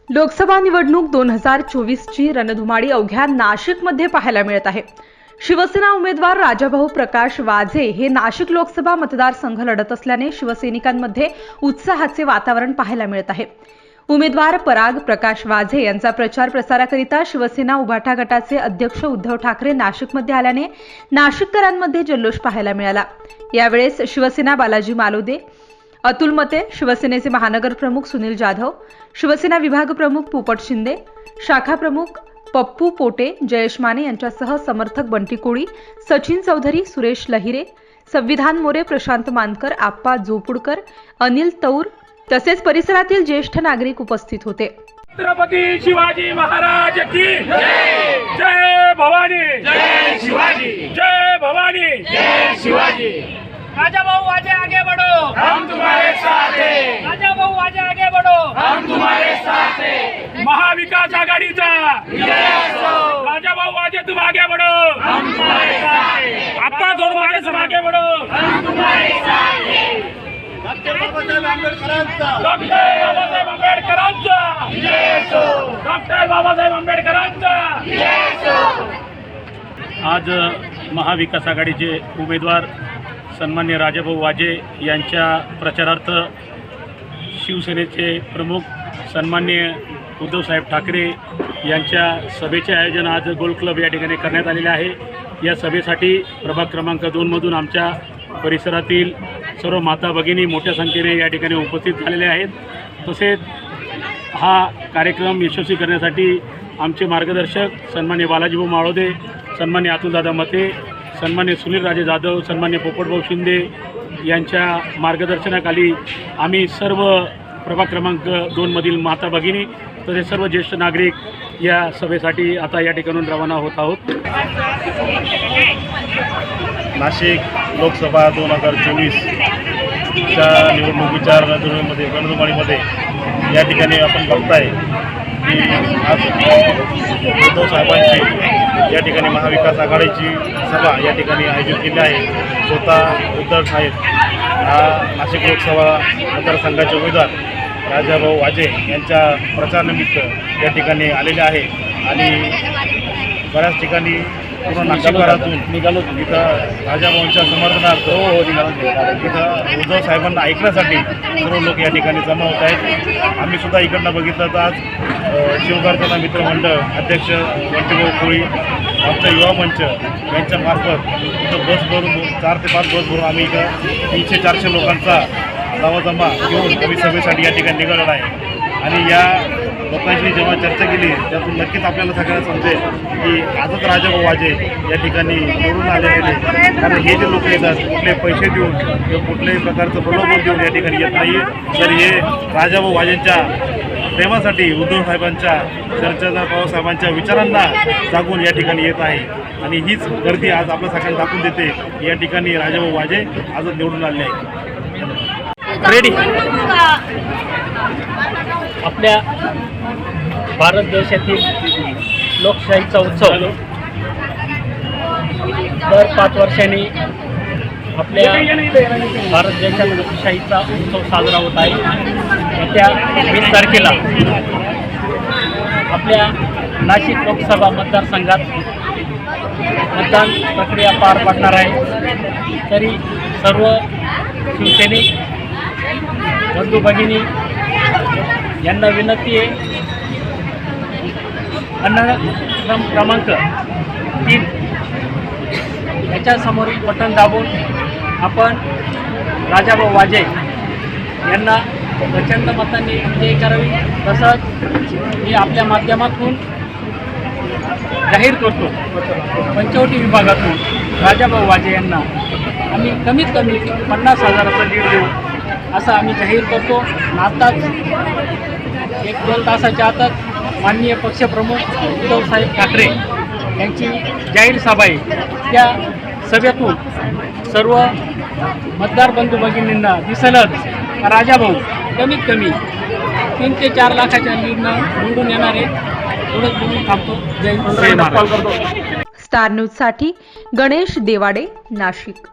लोकसभा निवडणूक 2024ची रणधुमाळी अवघ्या नाशिकमध्ये पाहायला मिळत आहे। शिवसेना उमेदवार राजाभाऊ प्रकाश वाजे हे नाशिक लोकसभा मतदारसंघ लढत असल्याने शिवसैनिकांमध्ये उत्साहाचे वातावरण पाहायला मिळत आहे। उमेदवार पराग प्रकाश वाजे यांचा प्रचार प्रसाराकरिता शिवसेना उभाटा गटाचे अध्यक्ष उद्धव ठाकरे नाशिकमध्ये आल्याने नाशिककरांमध्ये जल्लोष पाहायला मिळाला। यावेळेस शिवसेना बालाजी मालोदे, अतुल मते, शिवसेनेचे महानगर प्रमुख सुनील जाधव, शिवसेना विभाग प्रमुख पोपट शिंदे, शाखा प्रमुख पप्पू पोटे, जयेश माने यांच्यासह समर्थक बंटी कोळी, सचिन चौधरी, सुरेश लहिरे, संविधान मोरे, प्रशांत मानकर, आप्पा जोपुडकर, अनिल तौर तसेच परिसरातील ज्येष्ठ नागरिक उपस्थित होते। छत्रपती शिवाजी महाराज की जय। जय भवानी, जय शिवाजी, जय भवानी, जय शिवाजी। राजाभाऊ वाजे आगे बढ़ो, हम तुम्हारे साथ हैं। राजाभाऊ वाजे आगे बढ़ो, हम तुम्हारे साथ हैं। महाविकास आघाडीचा राजाभाऊ वाजे तुम आगे बढ़ो, हम तुम्हारे साथ हैं। आपका दोनों आगे सब आगे बढ़ो, हम तुम्हारे साथ हैं। डॉक्टर बाबासाहेब आंबेडकरांचा डॉक्टर बाबासाहेब आंबेडकरांचा। आज महाविकास आघाडीचे उमेदवार सन्मान्य राजाभाऊ वाजे यांच्या प्रचारार्थ शिवसेनेचे प्रमुख सन्मान्य उद्धवसाहेब ठाकरे यांच्या सभेचे आयोजन आज गोल क्लब या ठिकाणी करण्यात आलेले आहे। या सभेसाठी प्रभाग क्रमांक 2 मधून आमच्या परिसरातील सर्व माता भगिनी मोठ्या संख्येने या ठिकाणी उपस्थित झालेले आहेत। तसेच हा कार्यक्रम यशस्वी करण्यासाठी आमचे मार्गदर्शक सन्मान्य बालाजीभाऊ माळोदे, सन्मान्य अतुलदादा मते, सन्मान्य सुनीलराजे जाधव, सन्मान्य पोपटभाऊ शिंदे यांच्या मार्गदर्शनाखाली आम्ही सर्व प्रभाग क्रमांक 2 मधील माता भगिनी तसेच सर्व ज्येष्ठ नागरिक या सभेसाठी आता या ठिकाणून रवाना होत आहोत। नाशिक लोकसभा 2024च्या निवडणुकीच्या रणधुमाळीमध्ये या ठिकाणी आपण बघताय की आज उद्धव साहेबांची या ठिकाणी महाविकास आघाडीची सभा या ठिकाणी आयोजित केली आहे। स्वतः उद्धव साहेब नाशिक लोकसभा मतदारसंघाचे उमेदवार राजाभाऊ वाजे यांच्या प्रचारानिमित्त या ठिकाणी आलेले आहे आणि बऱ्याच ठिकाणी पूर्ण नाशिकभरातून निघालो इथं राजाभाऊंच्या समर्थनार्थ इथं उद्धव साहेबांना ऐकण्यासाठी सर्व लोक या ठिकाणी जमा होत आहेत। आम्ही सुद्धा इकडनं बघितलं तर आज शिवगार्जना मित्रमंडळ अध्यक्ष बंटीभाऊ कोळी, आमचा युवा मंच यांच्यामार्फत इथं बस भरून 4 ते 5 बस भरून आम्ही इथं 300-400 लोकांचा जमा घेऊन आम्ही सभेसाठी या ठिकाणी निघालेला आहे। आणि या लोकांशी जेव्हा चर्चा केली त्यातून नक्कीच आपल्याला सगळ्यांना समजेल की आजच राजाभाऊ वाजे या ठिकाणी निवडून आलेले, कारण हे जे लोक येतात कुठले पैसे देऊन किंवा कुठल्याही प्रकारचं प्रलोभन देऊन या ठिकाणी येत नाही, तर हे राजाभाऊ वाजेंच्या प्रेमासाठी उद्धव साहेबांच्या चर्चाचा पवारसाहेबांच्या विचारांना जागून या ठिकाणी येत आहे। आणि हीच गर्दी आज आपल्या सगळ्यांना दाखवून देते या ठिकाणी राजाभाऊ वाजे आजच निवडून आले आहे। रेडी। आपल्या भारत देशातील लोकशाहीचा उत्सव दर 5 वर्षांनी आपल्या भारत देशात लोकशाहीचा उत्सव साजरा होत आहे। येत्या 20 तारखेला आपल्या नाशिक लोकसभा मतदारसंघात मतदान प्रक्रिया पार पडणार आहे। तरी सर्व शिवसैनिक बंधू भगिनी यांना विनंती आहे, अन्नक्रम क्रमांक 3 याच्यासमोरील बटन दाबून आपण राजाभाऊ वाजे यांना प्रचंड मतांनी विजयी करावी। तसंच मी आपल्या माध्यमातून जाहीर करतो, पंचवटी विभागातून राजाभाऊ वाजे यांना आम्ही कमीत कमी 50,000चं लीड देऊ असं आम्ही जाहीर करतो। आताच 1-2 तासाच्या आतच माननीय पक्षप्रमुख उद्धवसाहेब ठाकरे यांची जाहीर सभा आहे। त्या सभेतून सर्व मतदार बंधू भगिनींना दिसलंच राजाभाऊ कमीत कमी 3 ते 4 लाखाच्या लीडनं निवडून येणार आहे। एवढंच बोलून थांबतो। जय हिंद। स्टार न्यूजसाठी गणेश देवाडे, नाशिक।